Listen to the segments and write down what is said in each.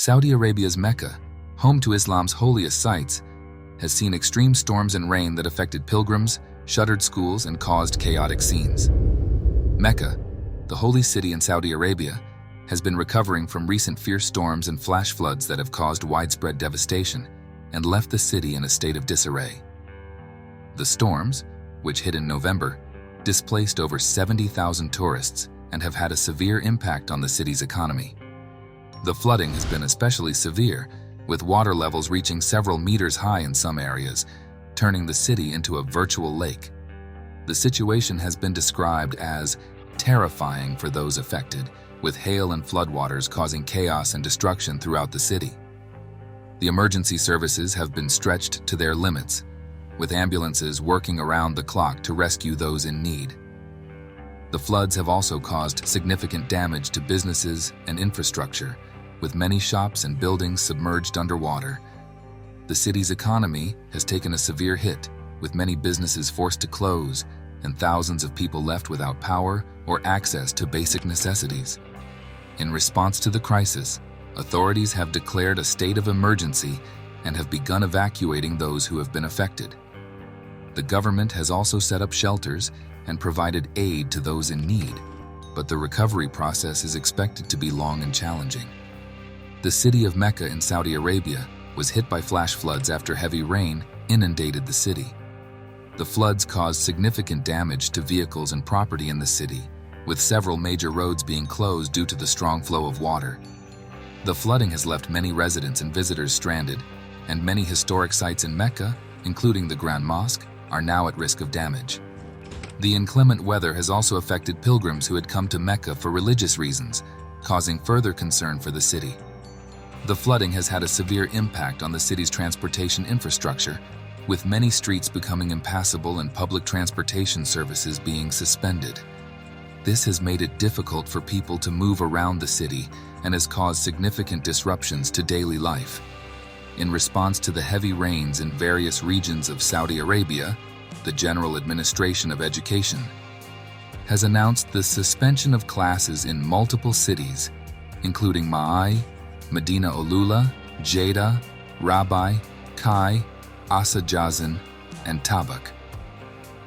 Saudi Arabia's Mecca, home to Islam's holiest sites, has seen extreme storms and rain that affected pilgrims, shuttered schools, and caused chaotic scenes. Mecca, the holy city in Saudi Arabia, has been recovering from recent fierce storms and flash floods that have caused widespread devastation and left the city in a state of disarray. The storms, which hit in November, displaced over 70,000 tourists and have had a severe impact on the city's economy. The flooding has been especially severe, with water levels reaching several meters high in some areas, turning the city into a virtual lake. The situation has been described as terrifying for those affected, with hail and floodwaters causing chaos and destruction throughout the city. The emergency services have been stretched to their limits, with ambulances working around the clock to rescue those in need. The floods have also caused significant damage to businesses and infrastructure, with many shops and buildings submerged underwater. The city's economy has taken a severe hit, with many businesses forced to close and thousands of people left without power or access to basic necessities. In response to the crisis, authorities have declared a state of emergency and have begun evacuating those who have been affected. The government has also set up shelters and provided aid to those in need, but the recovery process is expected to be long and challenging. The city of Mecca in Saudi Arabia was hit by flash floods after heavy rain inundated the city. The floods caused significant damage to vehicles and property in the city, with several major roads being closed due to the strong flow of water. The flooding has left many residents and visitors stranded, and many historic sites in Mecca, including the Grand Mosque, are now at risk of damage. The inclement weather has also affected pilgrims who had come to Mecca for religious reasons, causing further concern for the city. The flooding has had a severe impact on the city's transportation infrastructure, with many streets becoming impassable and public transportation services being suspended. This has made it difficult for people to move around the city and has caused significant disruptions to daily life. In response to the heavy rains in various regions of Saudi Arabia, the General Administration of Education has announced the suspension of classes in multiple cities, including Ma'ai, Medina Olula, Jeddah, Rabai, Kai, Asajazan, and Tabuk.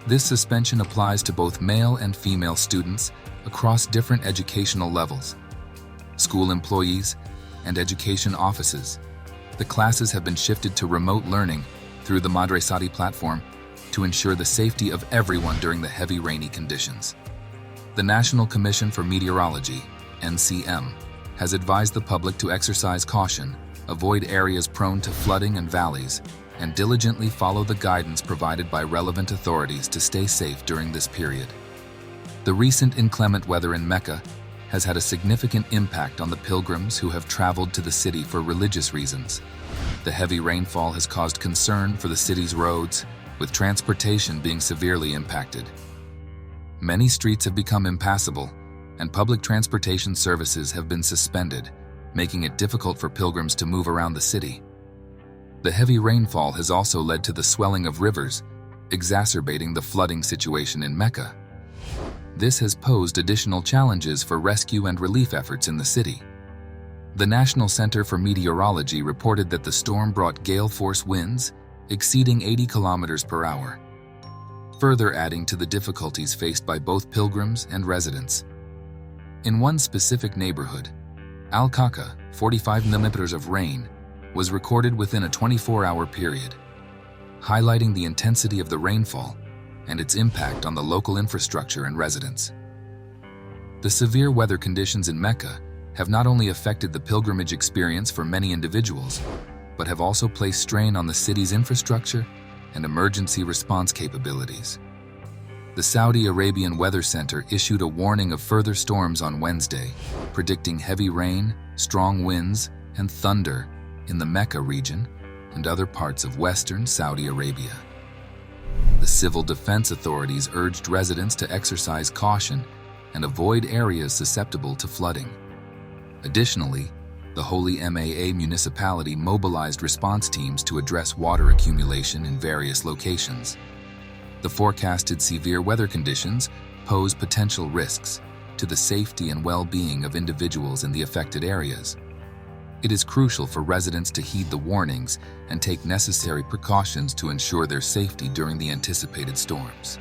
This suspension applies to both male and female students across different educational levels, school employees, and education offices. The classes have been shifted to remote learning through the Madrasati platform to ensure the safety of everyone during the heavy rainy conditions. The National Commission for Meteorology, NCM, has advised the public to exercise caution, avoid areas prone to flooding and valleys, and diligently follow the guidance provided by relevant authorities to stay safe during this period. The recent inclement weather in Mecca has had a significant impact on the pilgrims who have traveled to the city for religious reasons. The heavy rainfall has caused concern for the city's roads, with transportation being severely impacted. Many streets have become impassable, and public transportation services have been suspended, making it difficult for pilgrims to move around the city. The heavy rainfall has also led to the swelling of rivers, exacerbating the flooding situation in Mecca. This has posed additional challenges for rescue and relief efforts in the city. The National Center for Meteorology reported that the storm brought gale-force winds exceeding 80 kilometers per hour, further adding to the difficulties faced by both pilgrims and residents. In one specific neighborhood, Al-Kaka, 45 millimeters of rain was recorded within a 24-hour period, highlighting the intensity of the rainfall and its impact on the local infrastructure and residents. The severe weather conditions in Mecca have not only affected the pilgrimage experience for many individuals, but have also placed strain on the city's infrastructure and emergency response capabilities. The Saudi Arabian Weather Center issued a warning of further storms on Wednesday, predicting heavy rain, strong winds, and thunder in the Mecca region and other parts of western Saudi Arabia. The civil defense authorities urged residents to exercise caution and avoid areas susceptible to flooding. Additionally, the Holy MAA municipality mobilized response teams to address water accumulation in various locations. The forecasted severe weather conditions pose potential risks to the safety and well-being of individuals in the affected areas. It is crucial for residents to heed the warnings and take necessary precautions to ensure their safety during the anticipated storms.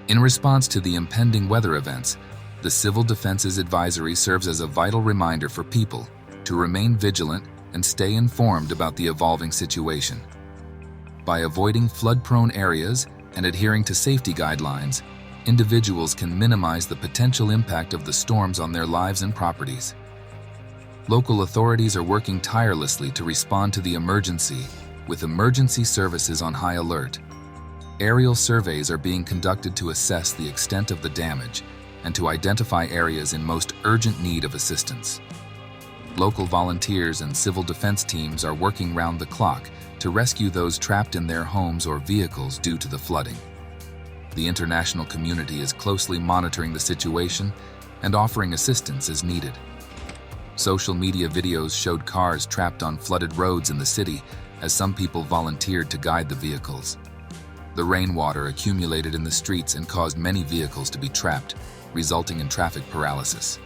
In response to the impending weather events, the Civil Defense's advisory serves as a vital reminder for people to remain vigilant and stay informed about the evolving situation. By avoiding flood-prone areas and adhering to safety guidelines, individuals can minimize the potential impact of the storms on their lives and properties. Local authorities are working tirelessly to respond to the emergency, with emergency services on high alert. Aerial surveys are being conducted to assess the extent of the damage and to identify areas in most urgent need of assistance. Local volunteers and civil defense teams are working round the clock to rescue those trapped in their homes or vehicles due to the flooding. The international community is closely monitoring the situation and offering assistance as needed. Social media videos showed cars trapped on flooded roads in the city as some people volunteered to guide the vehicles. The rainwater accumulated in the streets and caused many vehicles to be trapped, resulting in traffic paralysis.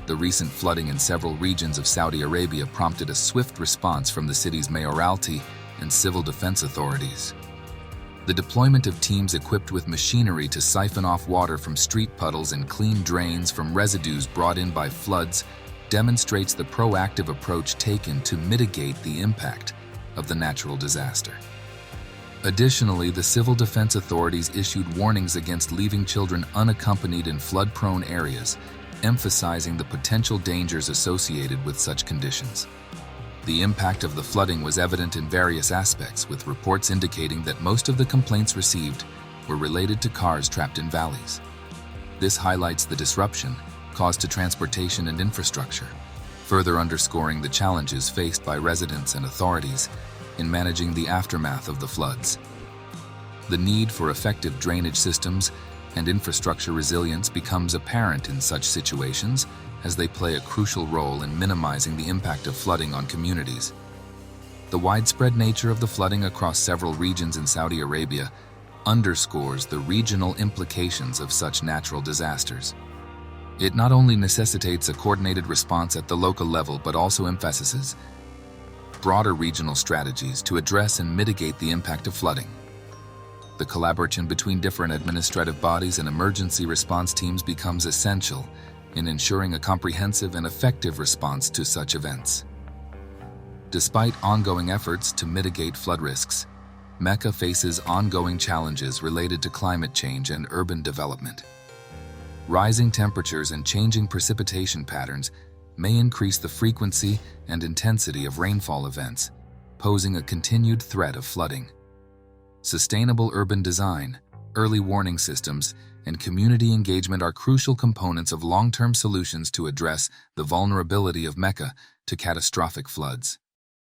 The recent flooding in several regions of Saudi Arabia prompted a swift response from the city's mayoralty and civil defense authorities. The deployment of teams equipped with machinery to siphon off water from street puddles and clean drains from residues brought in by floods demonstrates the proactive approach taken to mitigate the impact of the natural disaster. Additionally, the civil defense authorities issued warnings against leaving children unaccompanied in flood-prone areas, emphasizing the potential dangers associated with such conditions. The impact of the flooding was evident in various aspects, with reports indicating that most of the complaints received were related to cars trapped in valleys. This highlights the disruption caused to transportation and infrastructure, further underscoring the challenges faced by residents and authorities in managing the aftermath of the floods. The need for effective drainage systems and infrastructure resilience becomes apparent in such situations, as they play a crucial role in minimizing the impact of flooding on communities. The widespread nature of the flooding across several regions in Saudi Arabia underscores the regional implications of such natural disasters. It not only necessitates a coordinated response at the local level, but also emphasizes broader regional strategies to address and mitigate the impact of flooding. The collaboration between different administrative bodies and emergency response teams becomes essential in ensuring a comprehensive and effective response to such events. Despite ongoing efforts to mitigate flood risks, Mecca faces ongoing challenges related to climate change and urban development. Rising temperatures and changing precipitation patterns may increase the frequency and intensity of rainfall events, posing a continued threat of flooding. Sustainable urban design, early warning systems, and community engagement are crucial components of long-term solutions to address the vulnerability of Mecca to catastrophic floods.